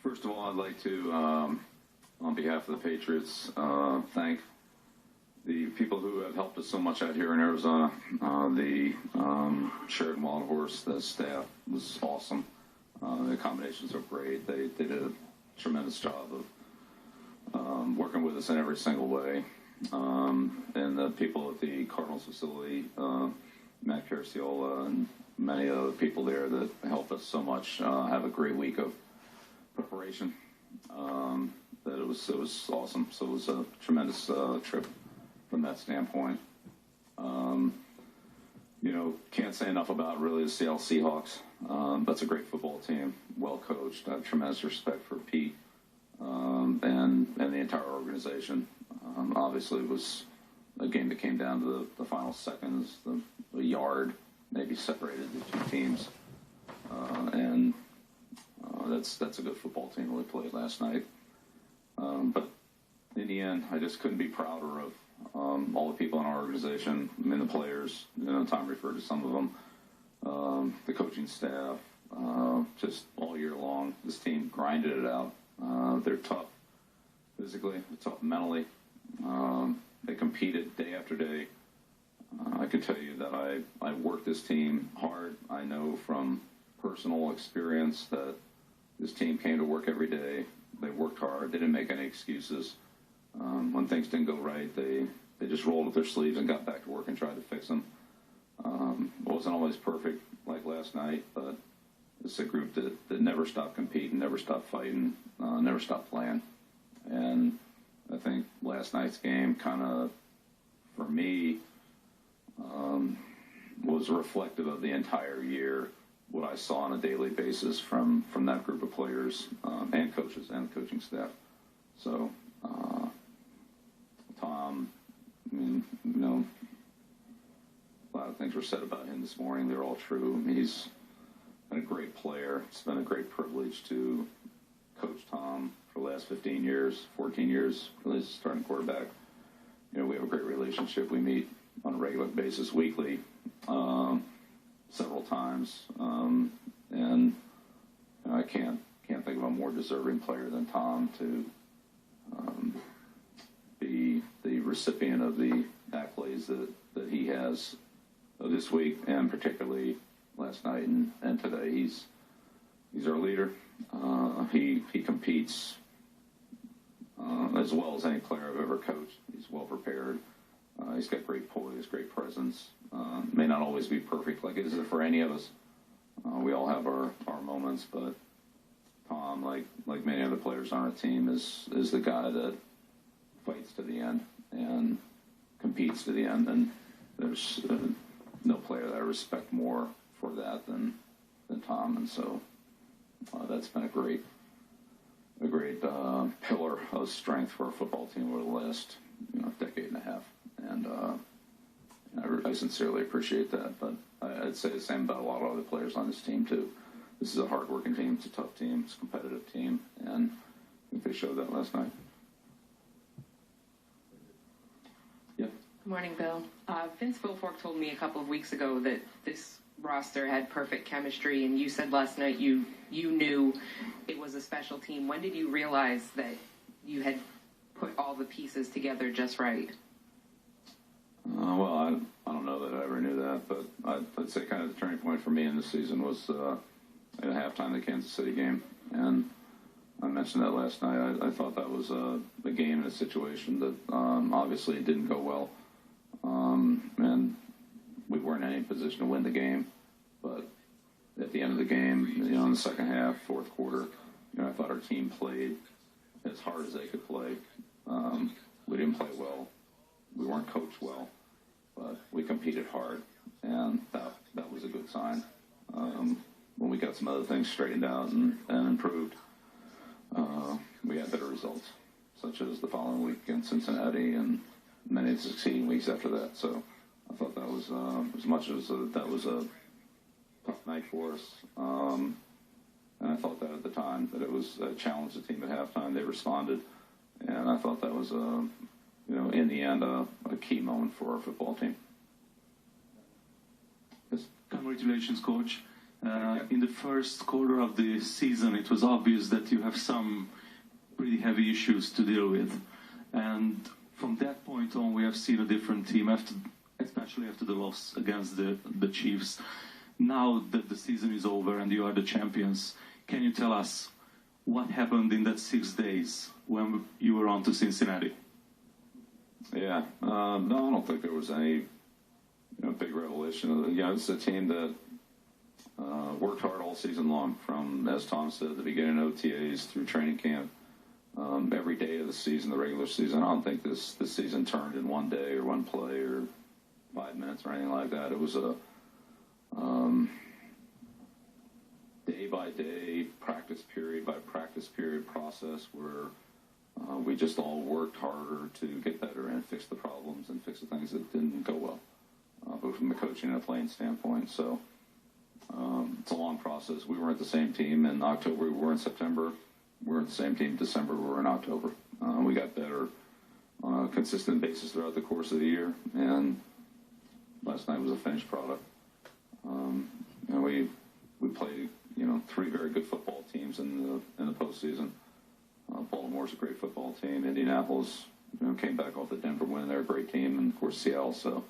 First of all, I'd like to, on behalf of the Patriots, thank the people who have helped us so much out here in Arizona. The Sheridan Wild Horse, the staff was awesome. The accommodations are great. They did a tremendous job of working with us in every single way. And the people at the Cardinals facility, Matt Carciola and many other people there that helped us so much, have a great week of preparation. That it was awesome. So it was a tremendous trip from that standpoint. Can't say enough about really the Seattle Seahawks. That's a great football team, well coached. I have tremendous respect for Pete and the entire organization. Obviously, it was a game that came down to the final seconds. The yard maybe separated the two teams, and that's a good football team that we played last night. But in the end, I just couldn't be prouder of all the people in our organization. I mean, the players. Tom referred to some of them. The coaching staff. Just all year long, this team grinded it out. They're tough physically, they're tough mentally. They competed day after day. I can tell you that I worked this team hard. I know from personal experience that this team came to work every day. They worked hard. They didn't make any excuses. When things didn't go right, they just rolled up their sleeves and got back to work and tried to fix them. It wasn't always perfect like last night, but it's a group that never stopped competing, never stopped fighting, never stopped playing. And I think last night's game kind of, for me, was reflective of the entire year, what I saw on a daily basis from that group of players and coaches and coaching staff. So, Tom, I mean, a lot of things were said about him this morning. They're all true. I mean, he's been a great player. It's been a great privilege to coach Tom for the last 15 years, 14 years, really as a starting quarterback. We have a great relationship. We meet on a regular basis, weekly, several times. And I can't think of a more deserving player than Tom to be the recipient of the accolades that he has this week, and particularly last night and today. He's our leader. He competes as well as any player I've ever coached. He's well prepared. He's got great poise, great presence. May not always be perfect like it is for any of us. We all have our moments, but Tom, like many other players on our team, is the guy that fights to the end and competes to the end. And there's no player that I respect more for that than Tom. And so that's been a great pillar of strength for our football team over the last decade and a half. And I sincerely appreciate that. But I'd say the same about a lot of other players on this team too. This is a hard-working team. It's a tough team. It's a competitive team, and I think they showed that last night. Yeah. Good morning, Bill. Vince Wilfork told me a couple of weeks ago that this roster had perfect chemistry, and you said last night you knew it was a special team. When did you realize that you had put all the pieces together just right? Well, I don't know that I ever knew that, but I'd say kind of the turning point for me in this season was at halftime the Kansas City game, and I mentioned that last night. I thought that was a game and a situation that obviously didn't go well, and we weren't in any position to win the game. But at the end of the game, in the second half, fourth quarter, I thought our team played as hard as they could play. We didn't play well. We weren't coached well, but we competed hard, and that was a good sign. When we got some other things straightened out and improved, we had better results, such as the following week in Cincinnati and many of the succeeding weeks after that. So I thought that was, as much as that was a tough night for us, and I thought that at the time, that it was a challenge the team at halftime. They responded, and I thought that was, in the end, a key moment for our football team. Yes. Congratulations, Coach. In the first quarter of the season, it was obvious that you have some pretty heavy issues to deal with. And from that point on, we have seen a different team, especially after the loss against the Chiefs. Now that the season is over and you are the champions, can you tell us what happened in that 6 days when you were on to Cincinnati? Yeah, no, I don't think there was any big revelation. It's a team that worked hard all season long, from, as Tom said, the beginning of OTAs through training camp. Every day of the season, the regular season. I don't think this season turned in one day or one play or 5 minutes or anything like that. It was a day by day, practice period by practice period process where we just all worked harder to get better and fix the problems and fix the things that didn't go well, both from the coaching and a playing standpoint. So it's a long process. We weren't the same team in October we were in September. We weren't the same team in December we were in October. We got better on a consistent basis throughout the course of the year, and last night was a finished product. And we played, 3 very good football teams in the postseason. Baltimore's a great football team. Indianapolis, came back off the Denver win. They're a great team, and of course Seattle. So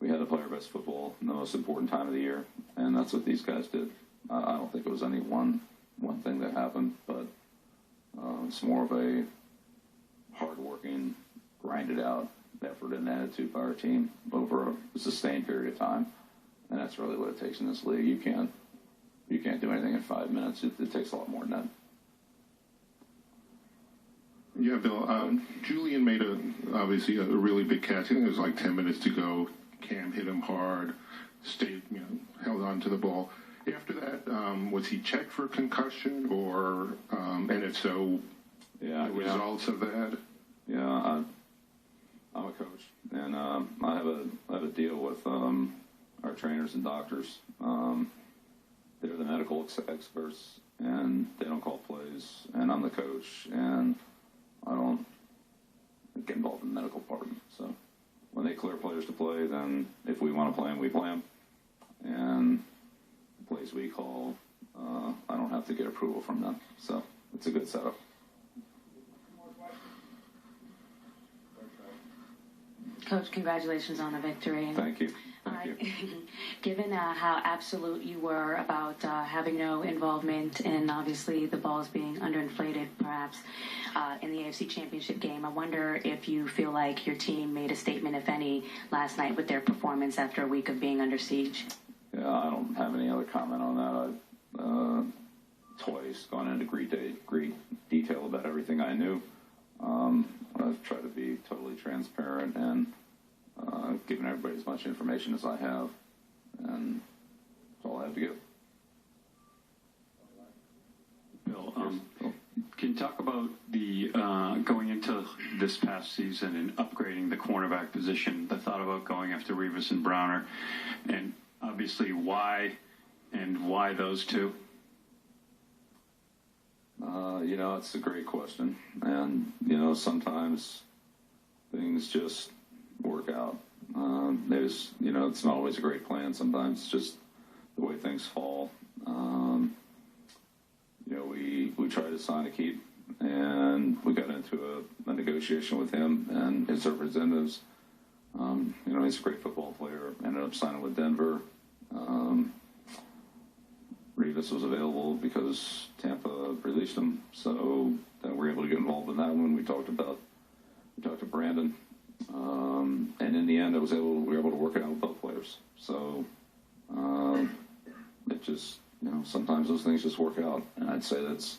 we had to play our best football in the most important time of the year, and that's what these guys did. I don't think it was any one thing that happened, but it's more of a hard-working, grinded-out effort and attitude by our team over a sustained period of time, and that's really what it takes in this league. You can't do anything in 5 minutes. It takes a lot more than that. Yeah, Bill. Julian made obviously a really big catch. I think it was like 10 minutes to go. Cam hit him hard, stayed, held on to the ball. After that, was he checked for concussion, or and if so, the results of that? Yeah, I'm a coach, and I have a deal with our trainers and doctors. They're the medical experts, and they don't call plays, and I'm the coach, and I don't get involved in the medical part. So when they clear players to play, then if we want to play them, we play them. And the plays we call, I don't have to get approval from them. So it's a good setup. Coach, congratulations on the victory. Thank you. Given how absolute you were about having no involvement in, obviously, the balls being underinflated, perhaps, in the AFC Championship game, I wonder if you feel like your team made a statement, if any, last night with their performance after a week of being under siege. Yeah, I don't have any other comment on that. I've twice gone into great detail about everything I knew. I've tried to be totally transparent and given everybody as much information as I have, and that's all I have to give. Bill, can you talk about the going into this past season and upgrading the cornerback position, the thought about going after Revis and Browner, and obviously why those two? It's a great question, and sometimes things just work out. It's not always a great plan. Sometimes it's just the way things fall. We tried to sign a keep, and we got into a negotiation with him and his representatives. He's a great football player. Ended up signing with Denver. Revis was available because Tampa released him, so then we were able to get involved in that one. We talked to Brandon, and in the end, we were able to work it out with both players. So it just, sometimes those things just work out, and I'd say that's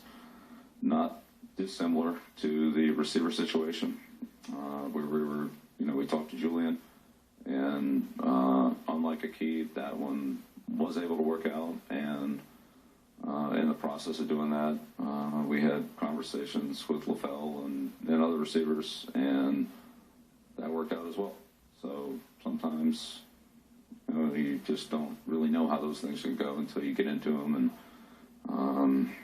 not dissimilar to the receiver situation. We talked to Julian, and unlike Akeem, that one was able to work out, and in the process of doing that, we had conversations with LaFell and other receivers, and that worked out as well. So sometimes you just don't really know how those things can go until you get into them, and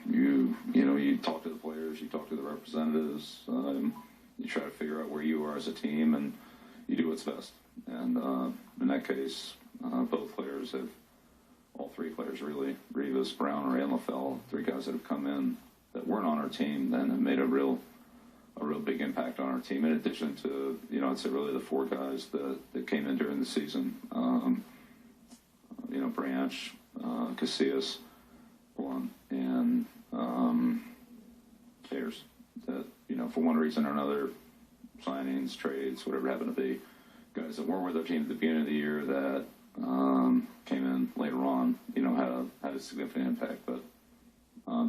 you talk to the players, you talk to the representatives, you try to figure out where you are as a team, and you do what's best. And in that case, both players have all three players really, Rivas, Browner, and LaFell, three guys that have come in that weren't on our team, then have made a real big impact on our team. In addition to, I'd say really the four guys that came in during the season. Branch, Casillas, Blunt, and Ayers. That, for one reason or another, signings, trades, whatever it happened to be, guys that weren't with our team at the beginning of the year that came in later on, had a significant impact. But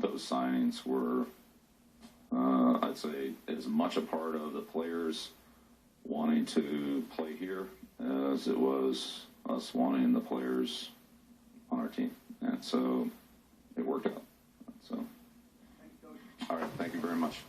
those signings were, I'd say, as much a part of the players wanting to play here as it was us wanting the players on our team. And so it worked out. So, all right, thank you very much.